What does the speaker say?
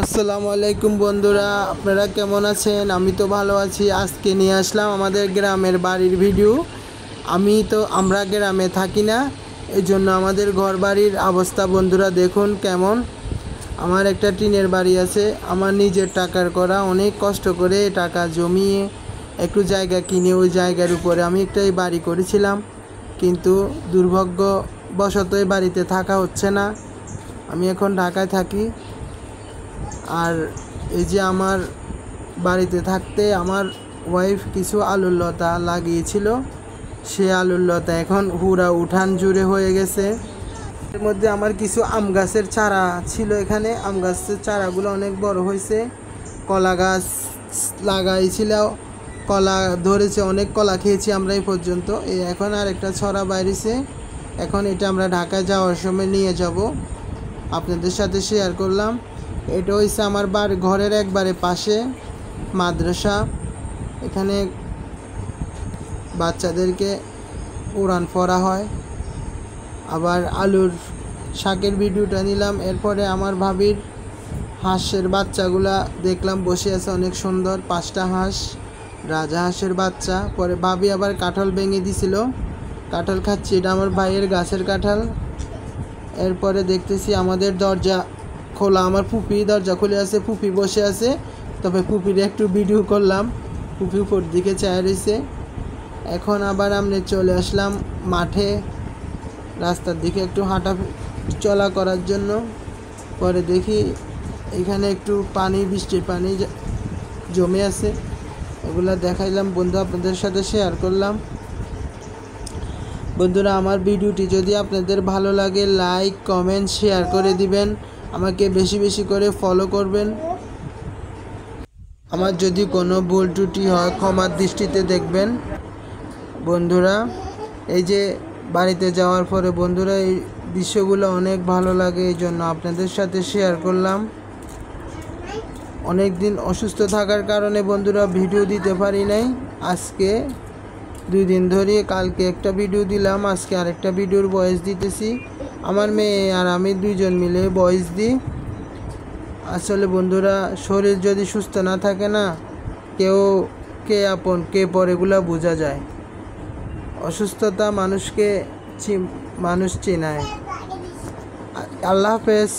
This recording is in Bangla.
আসসালামু আলাইকুম বন্ধুরা, আপনারা কেমন আছেন? আমি তো ভালো আছি। আজকে নিয়ে আসলাম আমাদের গ্রামের বাড়ির ভিডিও। আমরা গ্রামে থাকি না, এই জন্য আমাদের ঘর বাড়ির অবস্থা বন্ধুরা দেখুন কেমন। আমার একটা টিনের বাড়ি আছে, আমার নিজের টাকার করা, অনেক কষ্ট করে টাকা জমিয়ে একটু জায়গা কিনে ওই জায়গার উপরে আমি একটা বাড়ি করেছিলাম, কিন্তু দুর্ভাগ্যবশত এই বাড়িতে থাকা হচ্ছে না। আমি এখন ঢাকায় থাকি। আর এই যে আমার বাড়িতে থাকতে আমার ওয়াইফ কিছু আলুর লতা লাগিয়েছিল, সে আলুর লতা এখন পুরা উঠান জুড়ে হয়ে গেছে। এর মধ্যে আমার কিছু আম গাছের চারা ছিল, এখানে আম গাছের চারাগুলো অনেক বড় হয়েছে। কলা গাছ লাগাইছিল, কলা ধরেছে, অনেক কলা খেয়েছি আমরা এই পর্যন্ত। এখন আর একটা ছড়া বাইরেছে, এখন এটা আমরা ঢাকায় যাওয়ার সময় নিয়ে যাব, আপনাদের সাথে শেয়ার করলাম। এটা হচ্ছে আমার ঘরের একবারে পাশে মাদ্রাসা, এখানে বাচ্চাদেরকে কোরআন পড়া হয়। আবার আলুর শাকের ভিডিওটা নিলাম। এরপরে আমার ভাবির হাঁসের বাচ্চাগুলা দেখলাম বসে আছে, অনেক সুন্দর, 5টা হাঁস, রাজহাঁসের বাচ্চা। পরে ভাবি আবার কাঁঠাল ভেঙে দিছিল, কাঁঠাল খাচ্ছি, এটা আমার ভাইয়ের গাছের কাঁঠাল। এরপরে দেখতেছি আমাদের দরজা খোলা, আমার ফুপি দরজা খুলে আছে, ফুপি বসে আছে, তবে ফুপির একটু ভিডিও করলাম, ফুপি উপর দিকে চায় রয়েছে। এখন আবার আমরা চলে আসলাম মাঠে, রাস্তার দিকে একটু হাঁটা চলা করার জন্য। পরে দেখি এখানে একটু পানি, বৃষ্টির পানি জমে আছে, এগুলা দেখাইলাম বন্ধু, আপনাদের সাথে শেয়ার করলাম। বন্ধুরা, আমার ভিডিওটি যদি আপনাদের ভালো লাগে লাইক কমেন্ট শেয়ার করে দিবেন, আমাকে বেশি বেশি করে ফলো করবেন। আমার যদি কোনো ভুল ত্রুটি হয় ক্ষমার দৃষ্টিতে দেখবেন। বন্ধুরা, এই যে বাড়িতে যাওয়ার পরে বন্ধুরা এই দৃশ্যগুলো অনেক ভালো লাগে, এই জন্য আপনাদের সাথে শেয়ার করলাম। অনেক দিন অসুস্থ থাকার কারণে বন্ধুরা ভিডিও দিতে পারি নাই। আজকে 2 দিন ধরে, কালকে একটা ভিডিও দিলাম, আজকে আরেকটা ভিডিওর ভয়েস দিতেছি। আমার মেয়ে আর আমি 2জন মিলে ভয়েস দিই। আসলে বন্ধুরা, শরীর যদি সুস্থ না থাকে না, কে আপন কে পর এগুলো বোঝা যায়। অসুস্থতা মানুষ চেনায়। আল্লাহ হাফেজ।